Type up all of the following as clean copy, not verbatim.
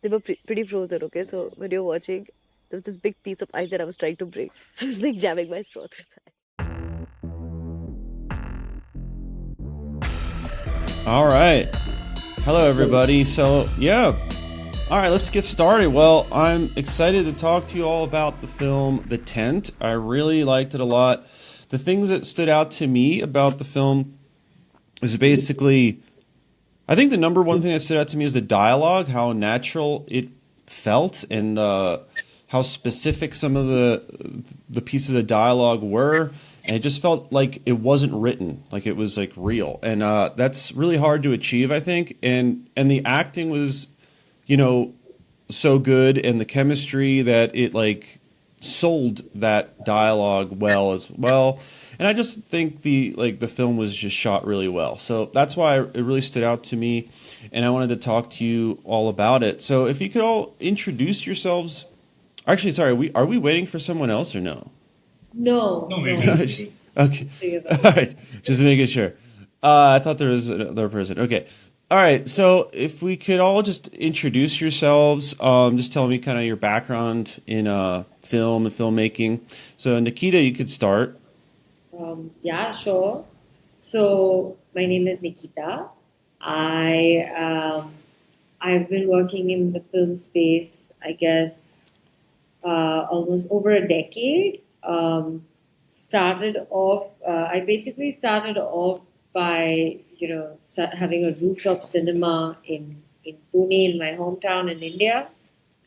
they were pretty frozen. Okay, so when you're watching, there was this big piece of ice that I was trying to break. So it's like jamming my straw through that. All right. Hello, everybody. So, yeah. All right, let's get started. Well, I'm excited to talk to you all about the film The Tent. I really liked it a lot. The things that stood out to me about the film is basically, I think the number one thing that stood out to me is the dialogue, how natural it felt, and how specific some of the pieces of dialogue were. And it just felt like it wasn't written, like it was like real, and that's really hard to achieve, I think. And the acting was, you know, so good, and the chemistry that it like sold that dialogue well as well. And I just think the film was just shot really well. So that's why it really stood out to me, and I wanted to talk to you all about it. So if you could all introduce yourselves. Actually, sorry, are we waiting for someone else or no? No, No, no, maybe. Just- okay. together. All right. Just making sure. I thought there was another person. Okay. All right. So if we could all just introduce yourselves, just tell me kind of your background in film and filmmaking. So Nikita, you could start. Yeah, sure. So my name is Nikita. I I've been working in the film space, I guess, almost over a decade. I basically started off by having a rooftop cinema in Pune, in my hometown in India.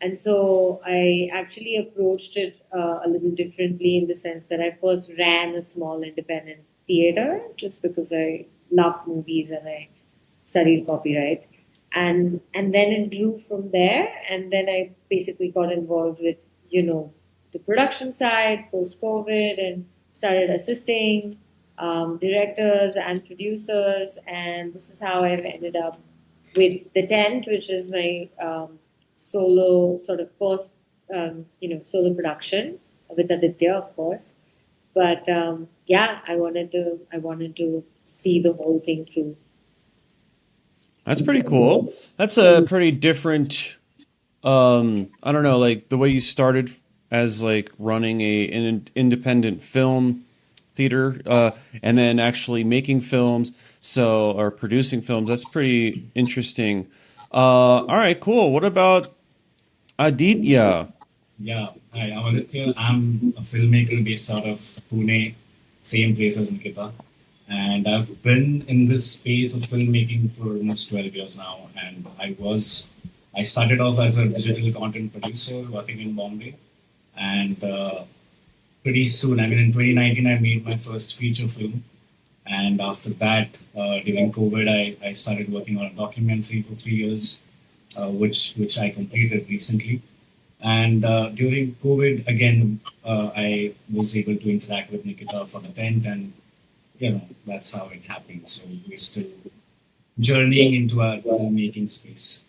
And so I actually approached it a little differently in the sense that I first ran a small independent theater just because I love movies and I studied copyright. And then it grew from there. And then I basically got involved with, the production side post COVID and started assisting directors and producers. And this is how I've ended up with The Tent, which is my solo sort of post, solo production with Aditya, of course. But yeah, I wanted to see the whole thing through. That's pretty cool. That's a pretty different. I don't know, like the way you started as like running an independent film theater, and then actually making films, so or producing films. That's pretty interesting. All right, cool. What about Aditya? Yeah. Hi, I'm Aditya. I'm a filmmaker based out of Pune, same place as Nikita. And I've been in this space of filmmaking for almost 12 years now. And I started off as a digital content producer working in Bombay. And pretty soon, I mean, in 2019, I made my first feature film. And after that, during COVID, I started working on a documentary for 3 years, which I completed recently. And during COVID, again, I was able to interact with Nikita for the tent, and that's how it happened. So we're still journeying into our filmmaking space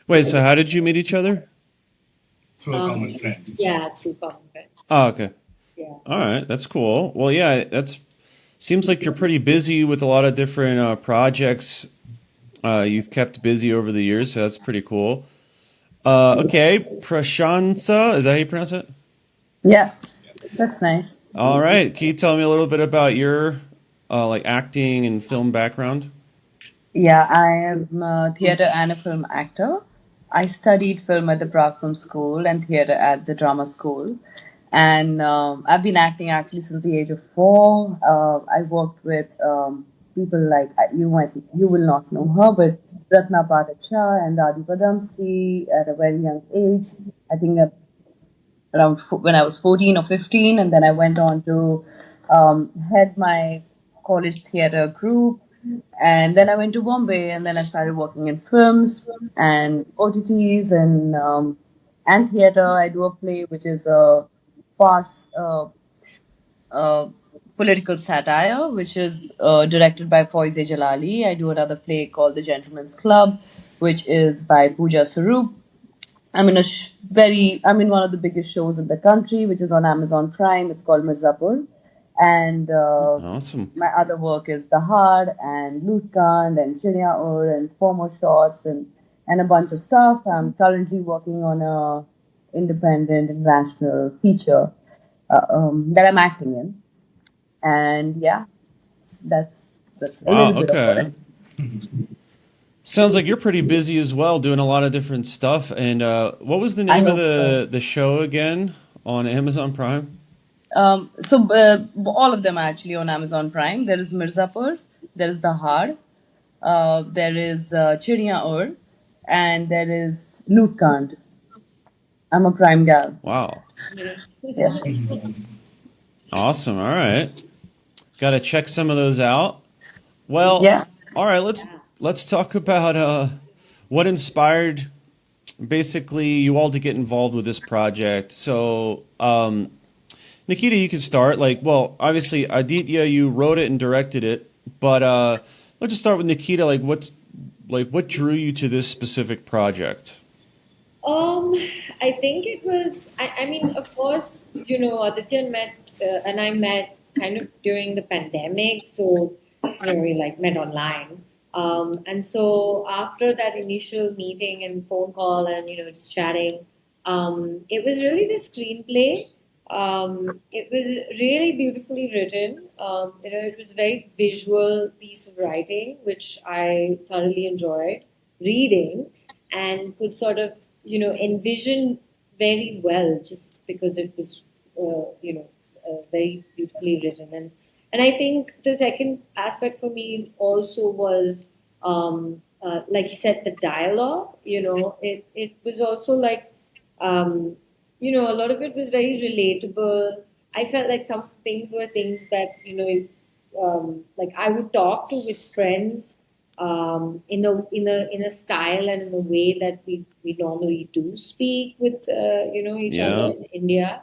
Wait, so how did you meet each other? through a common friend. Yeah, through common friends. Oh, okay. Yeah. All right, that's cool. Well, yeah, that's seems like you're pretty busy with a lot of different projects. You've kept busy over the years, so that's pretty cool. Okay, Prashansa, is that how you pronounce it? Yeah, that's nice. All right, can you tell me a little bit about your like acting and film background? Yeah, I am a theater and a film actor. I studied film at the Prague Film School and theater at the drama school. And I've been acting actually since the age of 4. I worked with people like you will not know her, but Ratna Pathak Shah and Adi Padamsi at a very young age. I think when I was 14 or 15, and then I went on to head my college theater group, and then I went to Bombay, and then I started working in films and OTTs and theater. I do a play which is a farce, uh, political satire, which is directed by Foize Jalali. I do another play called The Gentleman's Club, which is by Pooja Sarup. I'm in one of the biggest shows in the country, which is on Amazon Prime. It's called Mirzapur. And Awesome. my other work is The Hard and Lutkand and Chinya Ur and Four More Shots and and a bunch of stuff. I'm currently working on a independent international feature that I'm acting in, and yeah, that's a Wow. little bit of what I Okay. do. Sounds like you're pretty busy as well, doing a lot of different stuff. And what was the I name of hope so. the show again on Amazon Prime? All of them are actually on Amazon Prime. There is Mirzapur, there is The Har, there is Chidiya Ur, and there is Loot Kand. I'm a Prime gal. Wow. Yeah. Awesome. All right. Got to check some of those out. Well, Yeah. all right, Yeah. let's talk about what inspired basically you all to get involved with this project. So, Nikita, you can start. Like, well, obviously, Aditya, you wrote it and directed it, but let's just start with Nikita. What drew you to this specific project? Um, I think it was. I mean, of course, Aditya and I met kind of during the pandemic, so we like met online. And so after that initial meeting and phone call and just chatting, it was really the screenplay. It was really beautifully written. It was a very visual piece of writing, which I thoroughly enjoyed reading and could sort of envision very well just because it was very beautifully written. And I think the second aspect for me also was like you said, the dialogue. It was also like a lot of it was very relatable. I felt like some things were things that like I would talk to with friends in a style and in a way that we normally do speak with each other Yeah, in India.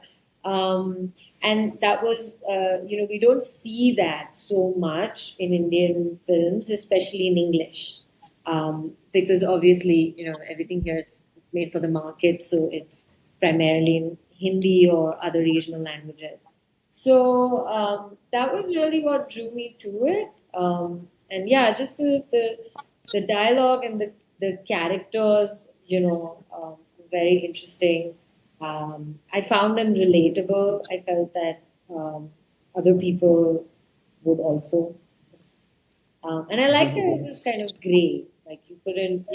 And that was we don't see that so much in Indian films, especially in English, because obviously everything here is made for the market, so it's primarily in Hindi or other regional languages. So that was really what drew me to it. And yeah, just the dialogue and the characters, very interesting. I found them relatable. I felt that other people would also. And I liked that it was kind of gray. Like you couldn't,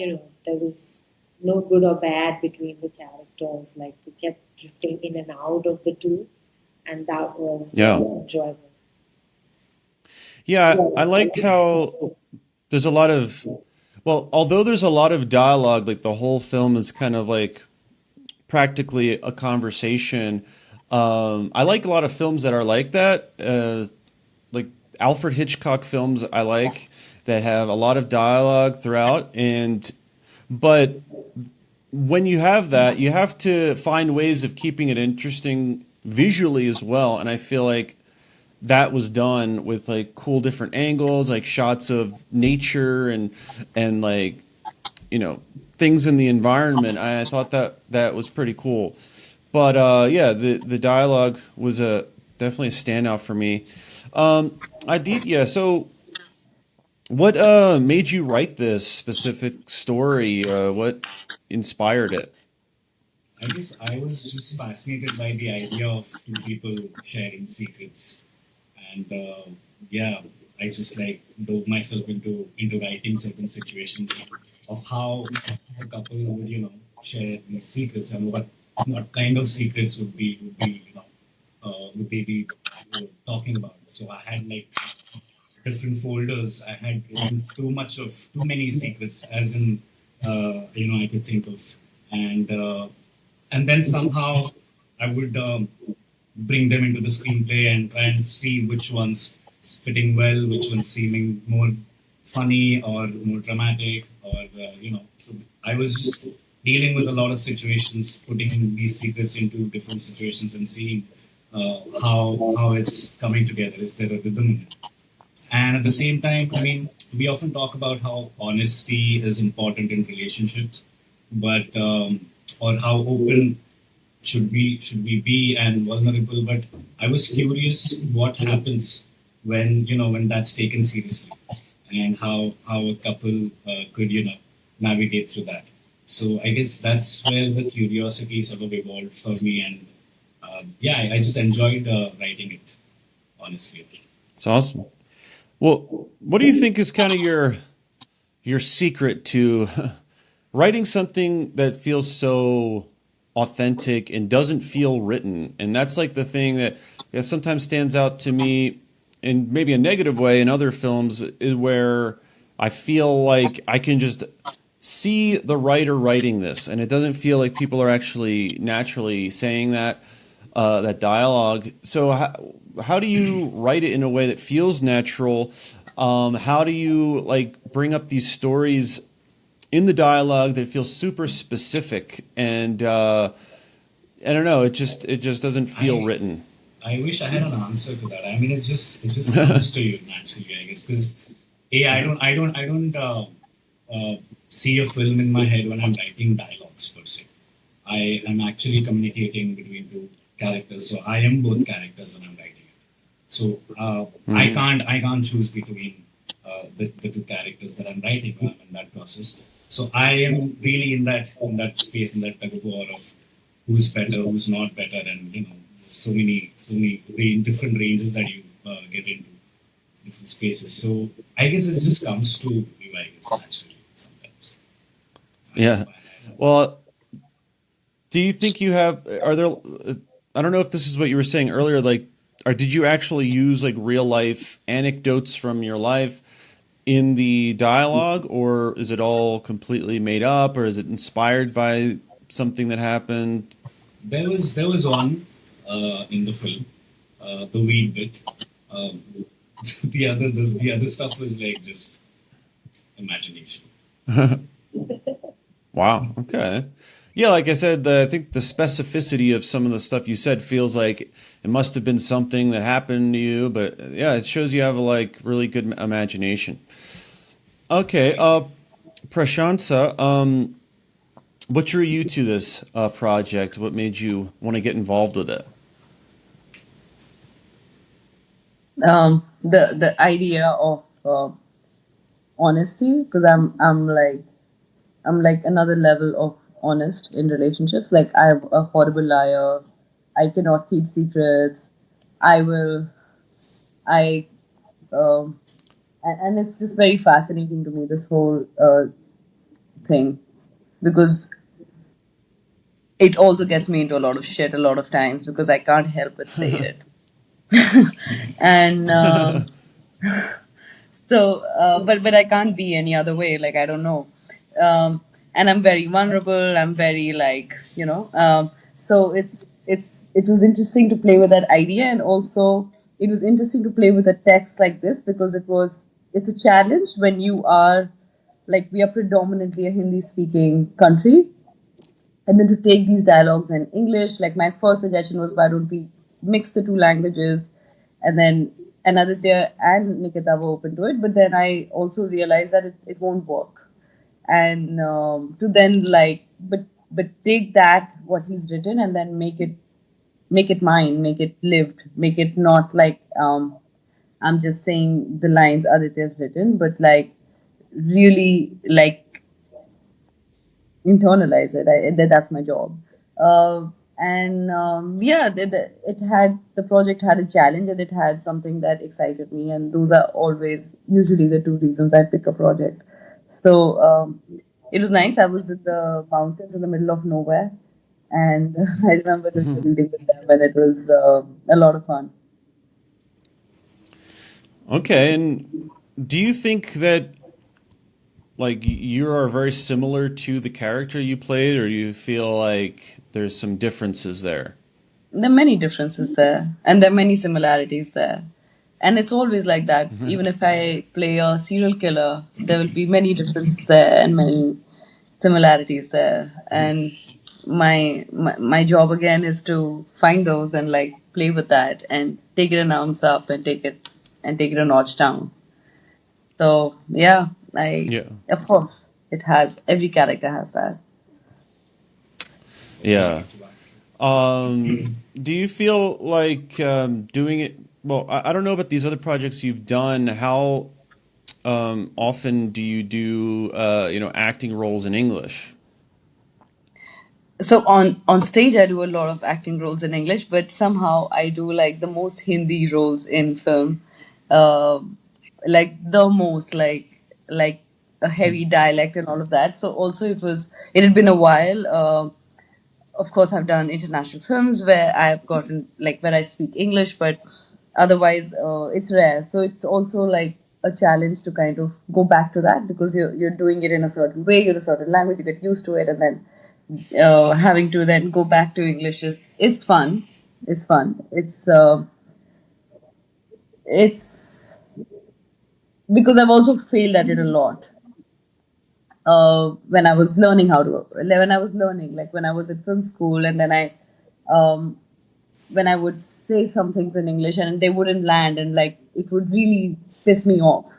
there was no good or bad between the characters. Like we kept drifting in and out of the two, and that was yeah, enjoyable. yeah. I liked how there's a lot of well, although there's a lot of dialogue, like the whole film is kind of like practically a conversation. I like a lot of films that are like that. Like Alfred Hitchcock films, I like that have a lot of dialogue throughout. And but when you have that, you have to find ways of keeping it interesting visually as well. And I feel like that was done with like cool different angles, like shots of nature and like you know things in the environment. I thought that that was pretty cool. But yeah, the dialogue was a definitely a standout for me. Aditya, so what made you write this specific story? What inspired it? I guess I was just fascinated by the idea of two people sharing secrets, and yeah, I just like dove myself into writing certain situations of how a couple would share these secrets and what kind of secrets would be would they be talking about. So I had like different folders. I had written too many secrets, as in I could think of, and then somehow I would bring them into the screenplay and try and see which ones fitting well, which ones seeming more funny or more dramatic, or So I was just dealing with a lot of situations, putting these secrets into different situations and seeing how it's coming together. Is there a rhythm in it? And at the same time, I mean, we often talk about how honesty is important in relationships, but or how open should we be and vulnerable. But I was curious what happens when when that's taken seriously, and how a couple could navigate through that. So I guess that's where the curiosity sort of evolved for me, and yeah, I just enjoyed writing it, honestly. It's awesome. Well, what do you think is kind of your secret to writing something that feels so authentic and doesn't feel written? And that's like the thing that sometimes stands out to me in maybe a negative way in other films, is where I feel like I can just see the writer writing this, and it doesn't feel like people are actually naturally saying that dialogue. So how do you write it in a way that feels natural? How do you like bring up these stories in the dialogue that feels super specific? And I don't know, it just doesn't feel I written. I wish I had an answer to that. I mean, it just comes to you naturally, I guess, because I don't see a film in my head when I'm writing dialogues per se. I am actually communicating between two characters, so I am both characters when I'm writing it. So Hmm. I can't choose between the two characters that I'm writing when I'm in that process. So I am really in that space, in that tug of war of who's better, who's not better, and so many different ranges that you get into, different spaces. So I guess it just comes to you, I guess, naturally sometimes. Yeah. Well, do you think you have? Are there? I don't know if this is what you were saying earlier. Like, or did you actually use like real life anecdotes from your life in the dialogue, or is it all completely made up, or is it inspired by something that happened? There was one in the film, the weed bit. Um, the other stuff was like just imagination. Wow. Okay. Yeah, like I said, I think the specificity of some of the stuff you said feels like it must have been something that happened to you, but yeah, it shows you have a like really good imagination. Okay. Thank you. Prashansa, what drew you to this project? What made you want to get involved with it? The idea of honesty, because I'm like another level of honest in relationships. Like I'm a horrible liar. I cannot keep secrets. I will. I and it's just very fascinating to me, this whole thing, because it also gets me into a lot of shit a lot of times because I can't help but say it. And so but I can't be any other way, like I don't know. And I'm very vulnerable, I'm very like, so it was interesting to play with that idea, and also it was interesting to play with a text like this because it's a challenge when you are, like, we are predominantly a Hindi speaking country, and then to take these dialogues in English. Like, my first suggestion was, why don't we mix the two languages? And then Aditya and Nikita were open to it, but then I also realized that it won't work. And to then, like, but take that what he's written and then make it mine, make it lived, make it not like I'm just saying the lines Aditya's written, but like really like internalize it. That's my job. And yeah, the project had a challenge, and it had something that excited me, and those are always usually the two reasons I pick a project. So it was nice. I was in the mountains in the middle of nowhere, and I remember doing the reading with them, and it was a lot of fun. Okay, and do you think that like you are very similar to the character you played, or you feel like there's some differences there? There are many differences there, and there are many similarities there. And it's always like that. Even if I play a serial killer, there will be many differences there and many similarities there. And my job again is to find those and like play with that and take it an ounce up and take it a notch down. So yeah, I Yeah. of course it has, every character has that. It's what I Yeah. like to act. Do you feel like doing it? Well, I don't know about these other projects you've done. How often do you do acting roles in English? So on stage I do a lot of acting roles in English, but somehow I do like the most Hindi roles in film. uh, like the most like a heavy dialect and all of that. So also it had been a while. Of course, I've done international films where I've gotten like where I speak English, but otherwise it's rare. So it's also like a challenge to kind of go back to that, because you're doing it in a certain way, in a certain language, you get used to it, and then having to then go back to English is fun. It's fun. It's because I've also failed at it a lot. When I was learning how to, when I was learning, like when I was at film school, and then um, when I would say some things in English and they wouldn't land, and like it would really piss me off,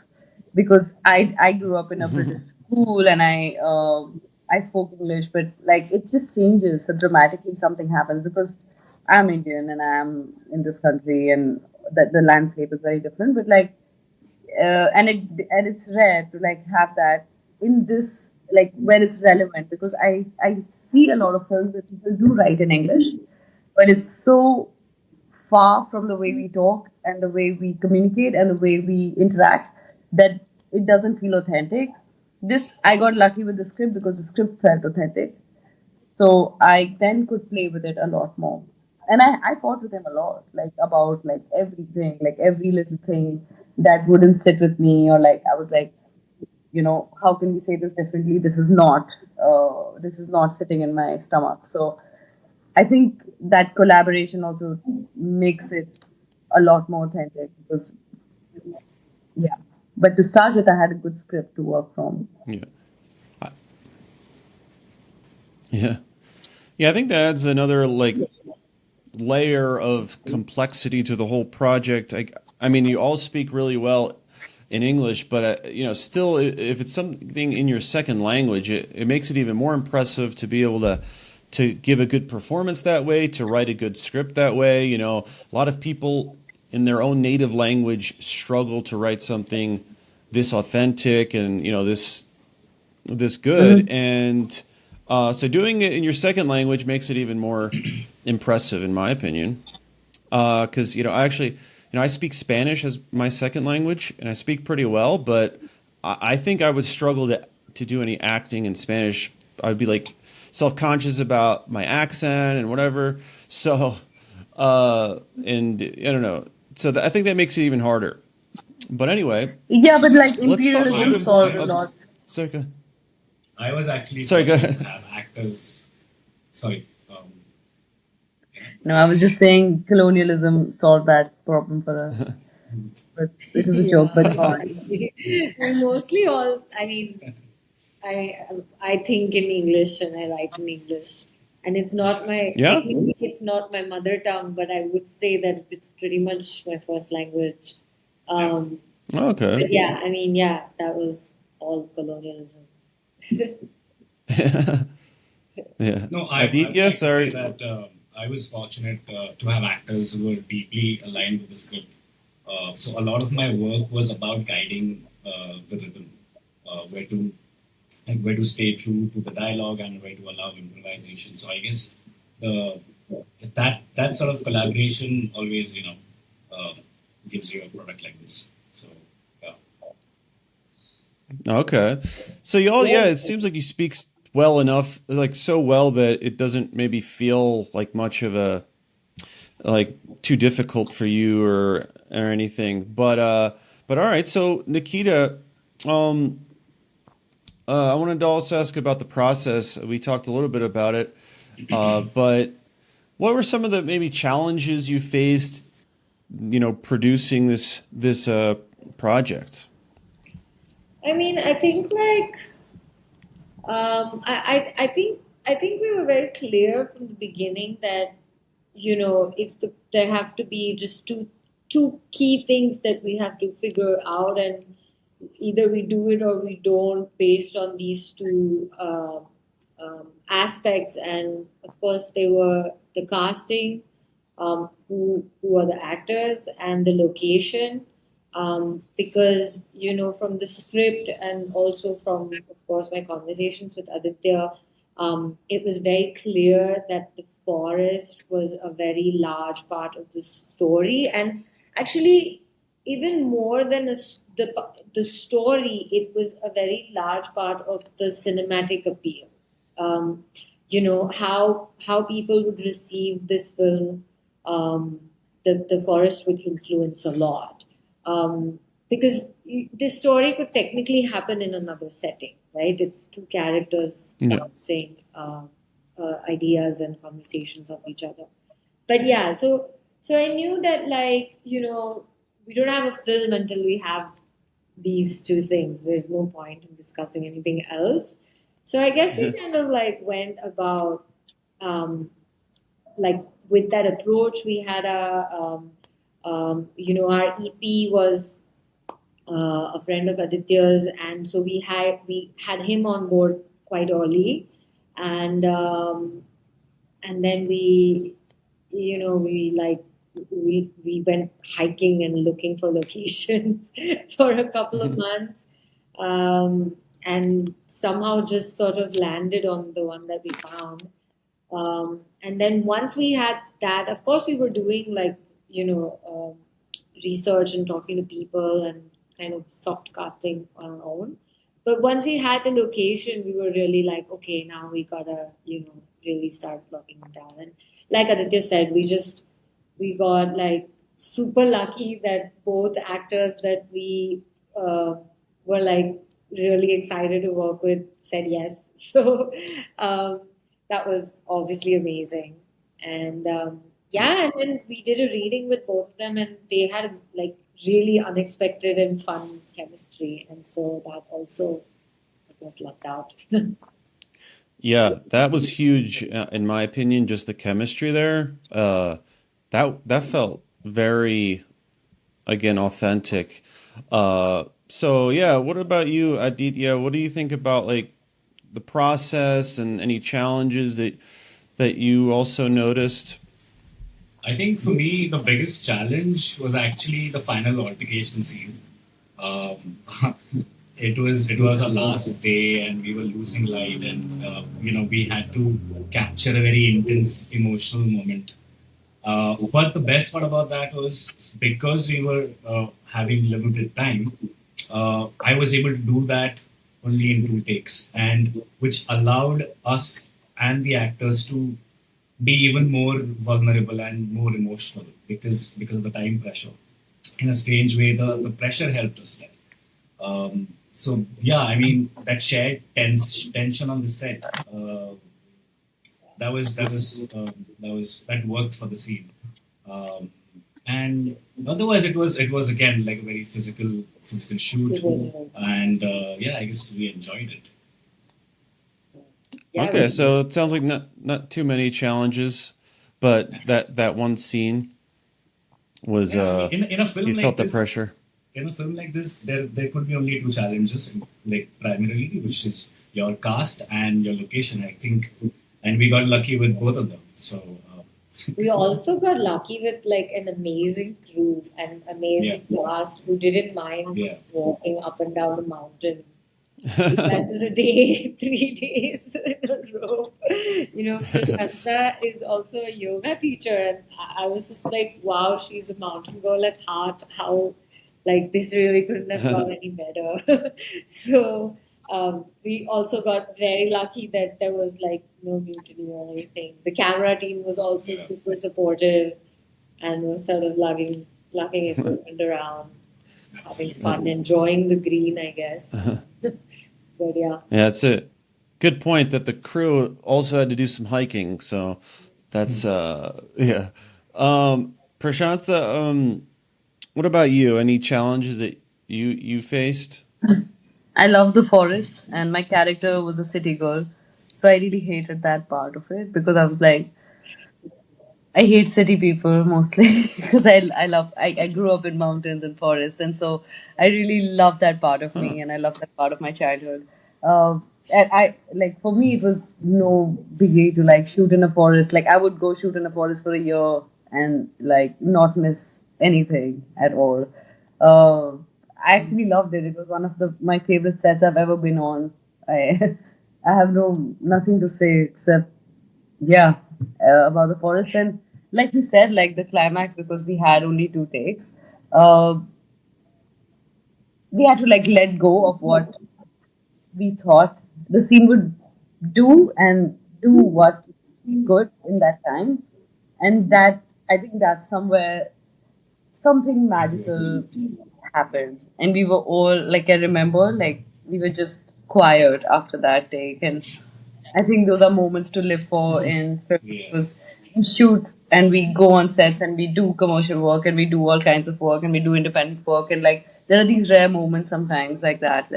because I grew up in a British school, and I spoke English, but like it just changes so dramatically. Something happens because I'm Indian and I'm in this country, and the landscape is very different. But like and it's rare to like have that in this, like where it's relevant, because I see a lot of films that people do write in English, but it's so far from the way we talk and the way we communicate and the way we interact that it doesn't feel authentic. This I got lucky with the script because the script felt authentic, so I then could play with it a lot more. And I fought with him a lot, like about like everything, like every little thing that wouldn't sit with me, or like I was like, how can we say this differently? This is not sitting in my stomach. So I think that collaboration also makes it a lot more authentic, because yeah. But to start with, I had a good script to work from. Yeah. I- Yeah. Yeah, I think that adds another like layer of complexity to the whole project. I mean, you all speak really well in English, but still, if it's something in your second language, it makes it even more impressive to be able to give a good performance that way, to write a good script that way. A lot of people in their own native language struggle to write something this authentic and this good, Mhm. and so doing it in your second language makes it even more impressive, in my opinion. Because I actually, I speak Spanish as my second language, and I speak pretty well, but I think I would struggle to do any acting in Spanish. I'd be like self conscious about my accent and whatever. So, and I don't know. So I think that makes it even harder. But anyway, Yeah, but like let's talk a little imperialism bit more solved a of. lot. Sorry, go, I was actually sorry, go fortunate to ahead. have actors. Sorry. No, I was just saying colonialism solved that problem for us. But it was a joke, Yeah, but go on. obviously. We mostly all, I mean, I think in English and I write in English. And it's not my, Yeah. technically, it's not my mother tongue, but I would say that it's pretty much my first language. Yeah. Okay. But yeah, I mean, yeah, that was all colonialism. Yeah. No, I would Aditya, like to say sorry. that I was fortunate to have actors who were deeply aligned with the script. So a lot of my work was about guiding the rhythm, where to where to stay true to the dialogue and where to allow improvisation. So I guess the that sort of collaboration always uh, gives you a product like this. So yeah. Okay. So y'all, yeah, it seems like you speak well enough, like so well that it doesn't maybe feel like much of a like too difficult for you or anything. But all right. So Nikita, um, I wanted to also ask about the process. We talked a little bit about it, but what were some of the maybe challenges you faced, producing this project? I mean, I think like I think we were very clear from the beginning that if there have to be just two key things that we have to figure out, and either we do it or we don't based on these two aspects. And of course, they were the casting, who are the actors, and the location. Because from the script and also from, of course, my conversations with Aditya, it was very clear that the forest was a very large part of the story, and actually, even more than the story, it was a very large part of the cinematic appeal. Um, how people would receive this film. The forest would influence a lot, because this story could technically happen in another setting, right? It's two characters Yeah. bouncing ideas and conversations of each other. But yeah, so I knew that, like, we don't have a film until we have these two things. There's no point in discussing anything else. So I guess we kind of like went about, um, like, with that approach. We had our EP was a friend of Aditya's, and so we had him on board quite early, and then we went hiking and looking for locations for a couple of months, and somehow just sort of landed on the one that we found. And then once we had that, of course, we were doing, like, research and talking to people and kind of soft casting on our own. But once we had the location, we were really like, okay, now we gotta, really start locking it down. And like Aditya said, we got like super lucky that both actors that we were like really excited to work with said yes. So um, that was obviously amazing. And yeah, and then we did a reading with both of them, and they had like really unexpected and fun chemistry. And so that also was lucked out. Yeah, that was huge in my opinion. Just the chemistry there. That felt very again authentic. So yeah, what about you, Aditya? What do you think about like the process and any challenges that you also noticed? I think for me, the biggest challenge was actually the final altercation scene. Um, it was our last day, and we were losing light, and we had to capture a very intense emotional moment. But the best part about that was because we were having limited time, I was able to do that only in 2 takes, and which allowed us and the actors to be even more vulnerable and more emotional because of the time pressure. In a strange way, the pressure helped us there. So yeah, I mean that shared tension on the set. That worked for the scene. Um, and otherwise, it was again like a very physical shoot, It was, and yeah, I guess we enjoyed it. yeah, Okay, so it sounds like not too many challenges, but that one scene was Yeah, I mean, in a film you like felt the this, pressure. there could be only two challenges, like primarily, which is your cast and your location, I think, and we got lucky with both of them. So we also got lucky with like an amazing crew and yeah, amazing cast who didn't mind yeah, walking up and down the mountain. That is a day, 3 days in a row. Prashansa is also a yoga teacher, and I was just like, wow, she's a mountain girl at heart. How, like, this really couldn't have gone any better. So, we also got very lucky that there was like no mutiny or anything. The camera team was also yeah. super supportive and was sort of lugging equipment around, having Absolutely. fun, enjoying the green, I guess. But yeah. Yeah, it's a good point that the crew also had to do some hiking, so that's yeah. Prashansa, what about you? Any challenges that you faced? I love the forest, and my character was a city girl. So I really hated that part of it because I was like, I hate city people mostly because I grew up in mountains and forests, and so I really love that part of Huh. me, and I love that part of my childhood. And I like for me it was no biggie to like shoot in a forest. Like I would go shoot in a forest for a year and like not miss anything at all. I actually loved it. It was one of the my favorite sets I've ever been on. I I have nothing to say except yeah, about the forest. And like you said, like the climax, because we had only two takes, uh, we had to like let go of what we thought the scene would do and do what we could in that time. And that, I think that's somewhere something magical Exactly. happened. And we were all like, I remember, like, we were just quiet after that take. And I think those are moments to live for in film, Yeah. because we shoot and we go on sets and we do commercial work and we do all kinds of work and we do independent work, and like there are these rare moments sometimes like that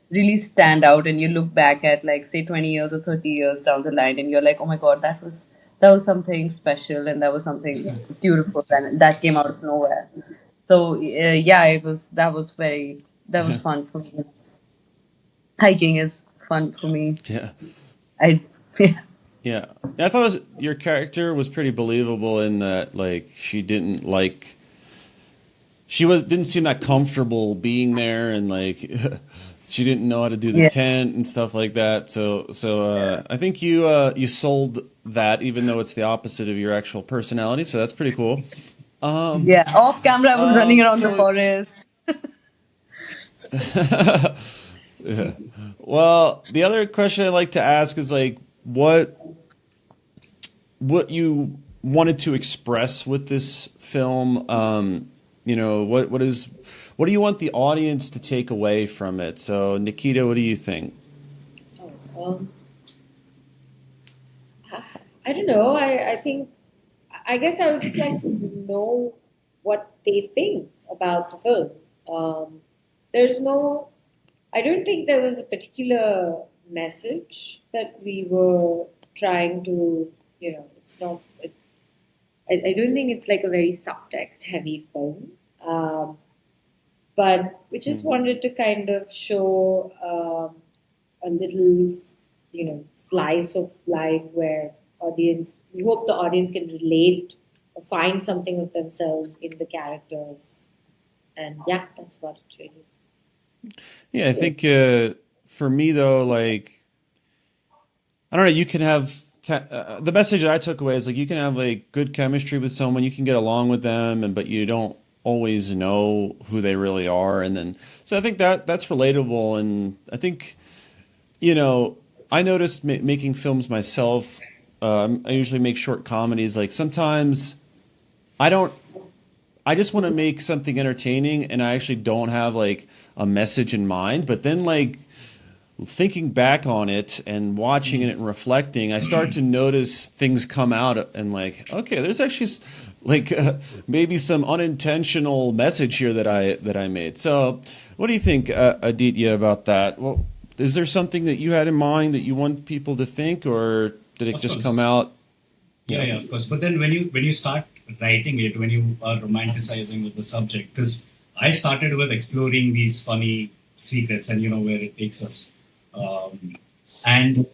really stand out, and you look back at like say 20 years or 30 years down the line and you're like, oh my god, that was something special and that was something beautiful and that came out of nowhere. So yeah, that was fun for me. Hiking is fun for me. Yeah. I Yeah. I thought your character was pretty believable in that, like, she didn't like, she didn't seem that comfortable being there, and like, she didn't know how to do the yeah. tent and stuff like that. So I think you sold that, even though it's the opposite of your actual personality. So that's pretty cool. Um, Yeah, off camera, I was running around the so forest. yeah. Well, the other question I like to ask is like, what you wanted to express with this film. What do you want the audience to take away from it? So, Nikita, what do you think? Oh, I don't know. I think, I guess I would just like to know what they think about the film. There's no, I don't think there was a particular message that we were trying to, it's not, I don't think it's like a very subtext heavy film. Um, but we just Mhm. wanted to kind of show a little, slice of life where we hope the audience can relate or find something of themselves in the characters. And yeah, that's about it really. Yeah, I think for me though, like, I don't know, you can have the message that I took away is like, you can have like good chemistry with someone, you can get along with them, and but you don't always know who they really are, and then so I think that's relatable, and I think you know, I noticed making films myself. I usually make short comedies. Like sometimes I don't. I just want to make something entertaining, and I actually don't have like a message in mind. But then, like thinking back on it and watching it and reflecting, I start to notice things come out, and like, okay, there's actually like maybe some unintentional message here that I made. So, what do you think, Aditya, about that? Well, is there something that you had in mind that you want people to think, or did it Of just come course. out? Yeah, Yeah. yeah, of course. But then when you start writing it, when you are romanticizing with the subject, because I started with exploring these funny secrets and where it takes us, and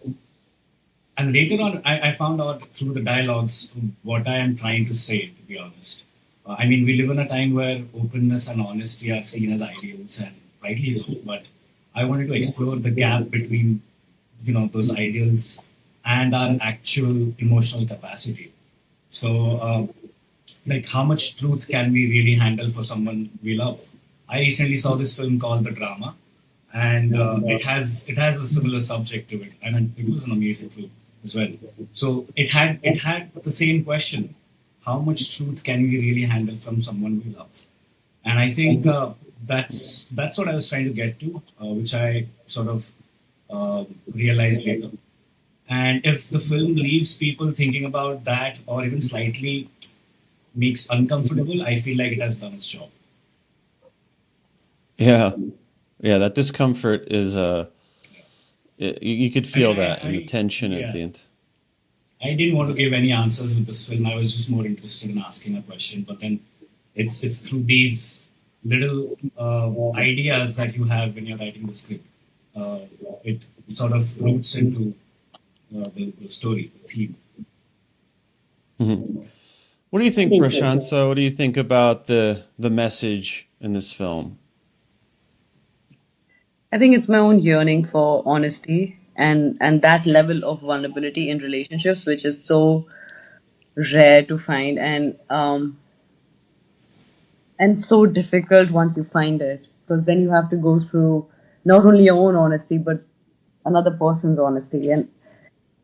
later on I found out through the dialogues what I am trying to say. To be honest, I mean we live in a time where openness and honesty are seen as ideals, and rightly so. But I wanted to explore the gap between those ideals and our actual emotional capacity. So, like, how much truth can we really handle for someone we love? I recently saw this film called The Drama, and it has a similar subject to it, and it was an amazing film as well. So it had the same question: how much truth can we really handle from someone we love? And I think that's what I was trying to get to, which I sort of realized later. And if the film leaves people thinking about that, or even slightly makes uncomfortable, I feel like it has done its job. Yeah, yeah. That discomfort is you could I mean, feel that in the tension at yeah, the end. I didn't want to give any answers with this film. I was just more interested in asking a question. But then it's through these little ideas that you have when you're writing the script. Uh, it sort of roots into the story, the theme. Mhm. What do you think, Prashansa? What do you think about the message in this film? I think it's my own yearning for honesty. and that level of vulnerability in relationships, which is so rare to find, and so difficult once you find it, because then you have to go through not only your own honesty but another person's honesty. And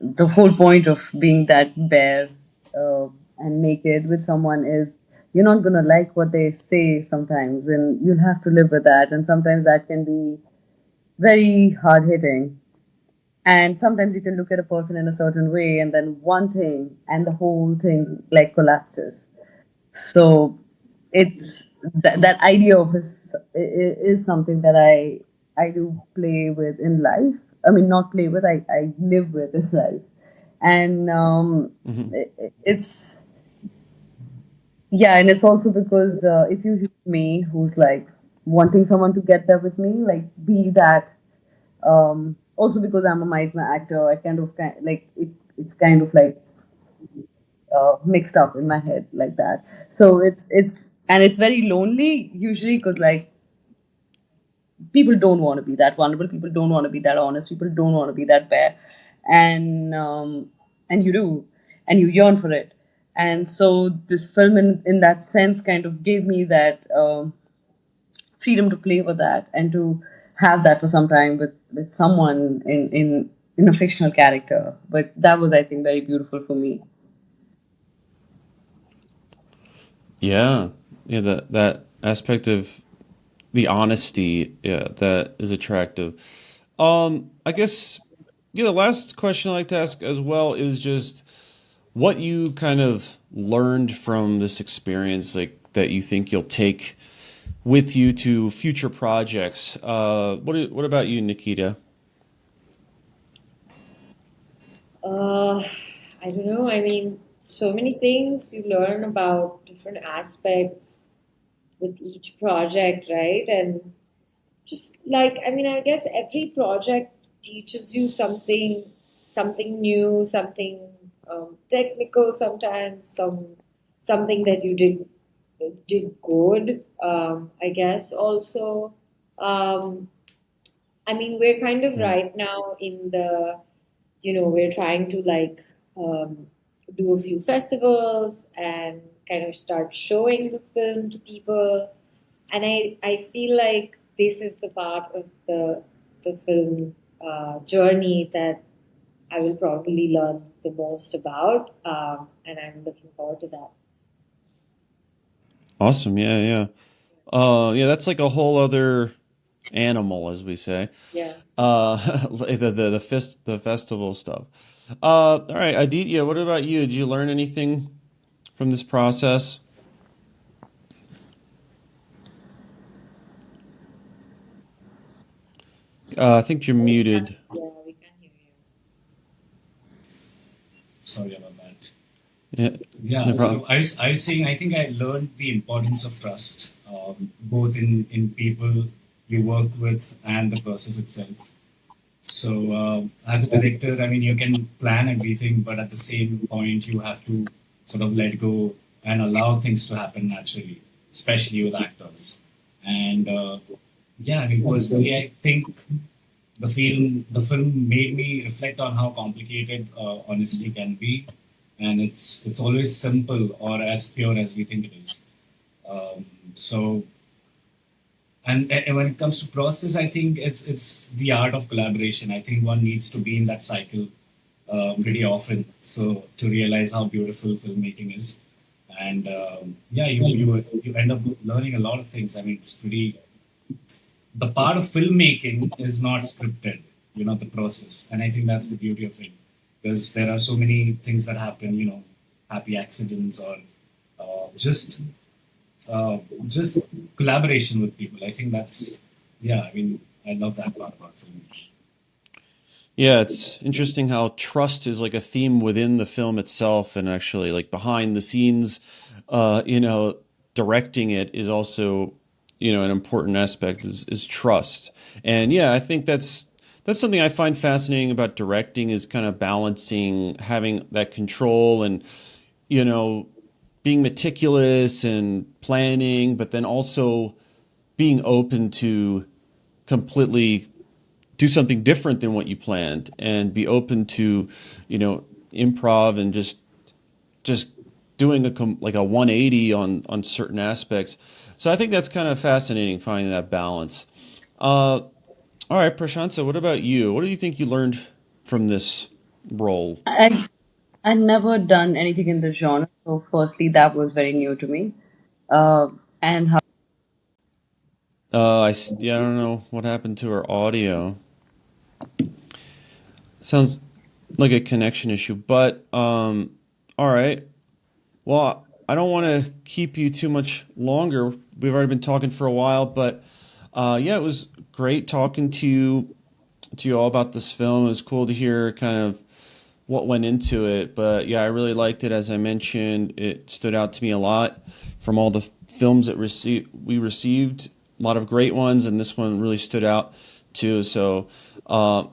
the whole point of being that bare uh, and naked with someone is you're not going to like what they say sometimes, and you'll have to live with that, and sometimes that can be very hard hitting. And sometimes you can look at a person in a certain way, and then one thing and the whole thing like collapses. So it's that idea of is something that I do play with in life. I mean, not play with, I live with this life. And Hmm. it's, yeah, and it's also because it's usually me who's like wanting someone to get there with me, like be that. Also because I'm a Meisner actor, I like it's kind of like mixed up in my head like that. So it's and it's very lonely usually, because like people don't want to be that vulnerable, people don't want to be that honest, people don't want to be that bare, and and you do, and you yearn for it. And so this film in that sense kind of gave me that freedom to play with that and to have that for some time with someone in a fictional character. But that was, I think, very beautiful for me. Yeah, yeah. That aspect of the honesty, yeah, that is attractive. I guess, yeah. The last question I like to ask as well is just what you kind of learned from this experience, like that you think you'll take with you to future projects. What about you, Nikita? Uh, I don't know. I mean, so many things you learn about different aspects with each project, right? And just like, I mean, I guess every project teaches you something new, something technical sometimes, something that you did good. I guess also. Um, I mean, we're kind of Mm. right now in the, we're trying to like do a few festivals and kind of start showing the film to people. And I feel like this is the part of the film journey that I will probably learn the most about. And I'm looking forward to that. Awesome. Yeah, yeah. Yeah, that's like a whole other animal, as we say. Yeah. The festival stuff. All right, Aditya, what about you? Did you learn anything from this process? I think you're We can, muted. yeah, we can hear you. Sorry about that. Yeah, no Yeah, problem. so I was saying I think I learned the importance of trust, both in people you work with and the process itself. So, as a director, I mean, you can plan everything, but at the same point, you have to sort of let go and allow things to happen naturally, especially with actors. And yeah, I mean, personally, I think the film made me reflect on how complicated honesty can be, and it's always simple or as pure as we think it is. Um, so and when it comes to process, I think it's the art of collaboration. I think one needs to be in that cycle pretty often, so to realize how beautiful filmmaking is. And yeah, you end up learning a lot of things. I mean, it's pretty. The part of filmmaking is not scripted. The process, and I think that's the beauty of it, because there are so many things that happen. Happy accidents or just uh, just collaboration with people. I think that's, yeah. I mean, I love that part about film. Yeah, it's interesting how trust is like a theme within the film itself, and actually, like behind the scenes, you know, directing it is also, an important aspect is trust. And yeah, I think that's something I find fascinating about directing is kind of balancing having that control and, you know, being meticulous and planning, but then also being open to completely do something different than what you planned and be open to, improv and just doing like a 180 on certain aspects. So I think that's kind of fascinating, finding that balance. All right, Prashansa, what about you? What do you think you learned from this role? I never done anything in the genre, so firstly that was very new to me. And how Yeah, I don't know what happened to her audio. Sounds like a connection issue, but all right. Well, I don't want to keep you too much longer. We've already been talking for a while, but yeah, it was great talking to you all about this film. It was cool to hear kind of what went into it, but yeah, I really liked it. As I mentioned, it stood out to me a lot from all the films that we received. A lot of great ones, and this one really stood out too. So, uh,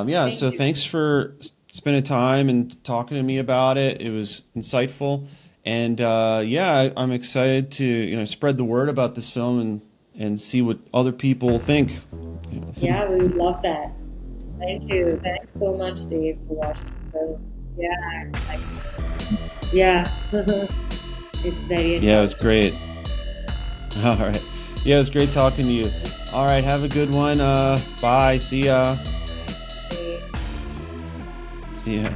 yeah. Thank So you. thanks for spending time and talking to me about it. It was insightful, and yeah, I'm excited to spread the word about this film and see what other people think. Yeah, we would love that. Thank you. Thanks so much, Dave, for watching the film. Yeah, yeah. It's very Yeah, it was encouraging. great. All right. Yeah, it was great talking to you. All right, have a good one. Bye. See ya. See ya.